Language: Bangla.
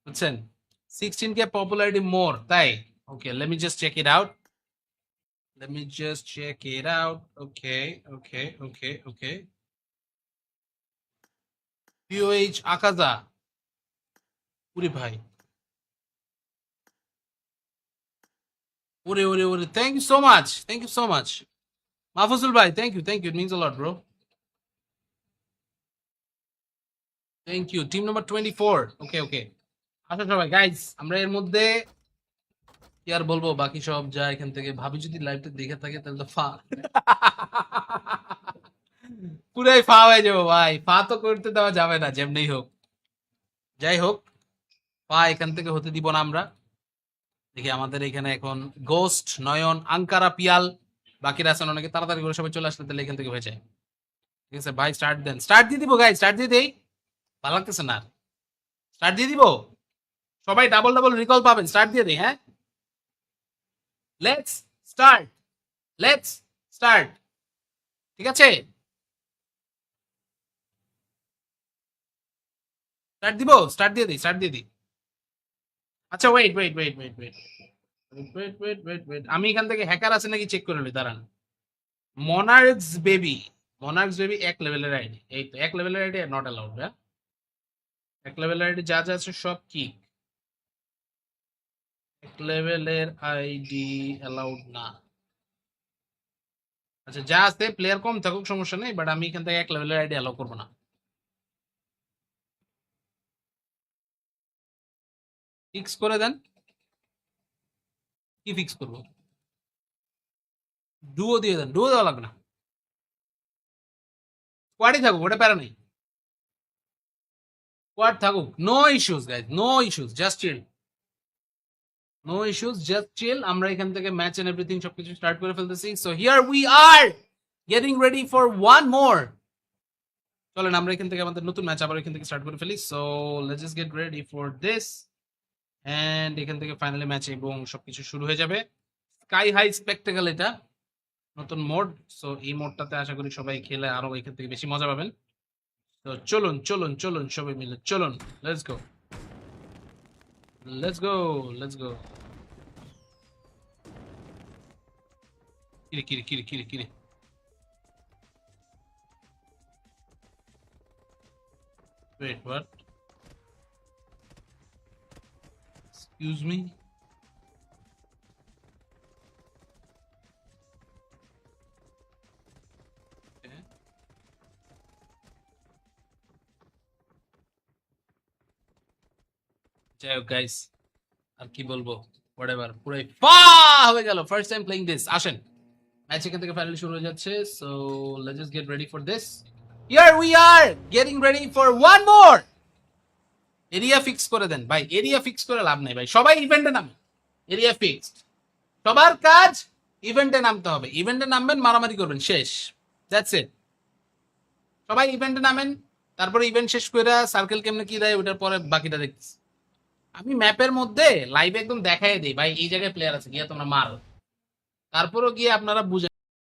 বুঝছেন 16K পপুলারিটি মোর তাই okay let me just check it out okay okay okay okay POH আকাজা ওরে ভাই ওরে ওরে ওরে thank you so much Mahfuzul ভাই thank you it means a lot bro thank you team number 24 okay okay আচ্ছা সবাই গাইজ আমরা এর মধ্যে কি আর বলবো বাকি সব যা এখান থেকে ভাবি যদি লাইভটা দেখে থাকে তাহলে তো ফা পুরাই ফা হয়ে যাবো ভাই ফা তো করতে দেওয়া যাবে না যেমনি হোক যাই হোক পা এখান থেকে হতে দিব না আমরা দেখি আমাদের এখানে এখন গোস্ট নয়ন আঙ্কারা পিয়াল বাকিরা আছেন অনেকে তাড়াতাড়ি করে সবাই চলে আসলে তাহলে এখান থেকে হয়ে যায় ঠিক আছে ভাই স্টার্ট দিয়ে দিব গাই স্টার্ট দিয়ে দেই ভালো লাগতেছে না স্টার্ট দিয়ে দিব সবাই ডাবল ডাবল রিকল পাবেন স্টার্ট দিয়ে দেই হ্যাঁ লেটস স্টার্ট ঠিক আছে স্টার্ট দিয়ে দিই আচ্ছা ওয়েট আমি এখান থেকে হ্যাকার আছে নাকি চেক করে নিই দাঁড়ান মনার্কস বেবি এক লেভেলের আইডি এই তো এক লেভেলের আইডি নট অ্যালাউড হ্যাঁ এক লেভেলের আইডি যা যা আছে সব কি এক লেভেলের আইডি অ্যালাউড না আচ্ছা যা আছে প্লেয়ার কম থাকুক সমস্যা নেই বাট আমি এখান থেকে এক লেভেলের আইডি অ্যালাউ করবো না ফিক্স করে দেন কি ফিক্স করবো ডুও দিয়ে দেন ডুও দেওয়া লাগবে না স্কোয়াডই থাকুক ওটা প্যারা নেই স্কোয়াড থাকুক no issues guys no issues just chill আমরা এখান থেকে ম্যাচ এন্ড এভরিথিং সবকিছু স্টার্ট করে ফেলতেছি so here we are getting ready for one more চলেন আমরা এখান থেকে আমাদের নতুন ম্যাচ আবার এখান থেকে স্টার্ট করে ফেলি so let's just get ready for this and এখান থেকে ফাইনালি ম্যাচ এবং সবকিছু শুরু হয়ে যাবে স্কাই হাই স্পেকটেকল এটা নতুন মোড সো এই মোডটাতে আশা করি সবাই খেলে আরো এখান থেকে বেশি মজা পাবেন তো চলুন সবাই মিলে চলুন লেটস গো কিরে wait what excuse me যাই হোক গাইস আর কি বলবো হোয়াটএভার পুরাই ফা হয়ে গেল ফার্স্ট টাইম প্লেইং দিস আসেন ম্যাচ এখান থেকে ফাইনালি শুরু হয়ে যাচ্ছে so let's just get ready for this here we are getting ready for one more area fix করে দেন ভাই এরিয়া ফিক্স করে লাভ নেই ভাই সবাই ইভেন্টে নামে এরিয়া ফিক্সড সবার কাজ ইভেন্টে নামতে হবে ইভেন্টে নামবেন মারামারি করবেন শেষ দ্যাটস ইট সবাই ইভেন্টে নামেন তারপরে ইভেন্ট শেষ করে সার্কেল কেমনে কি দেয় ওটার পরে বাকিটা দেখছি আমি ম্যাপের মধ্যে লাইভে একদম দেখাই দিই ভাই এই জায়গায় প্লেয়ার আছে গিয়ে তোমরা মারো তারপরও গিয়ে আপনারা বুঝে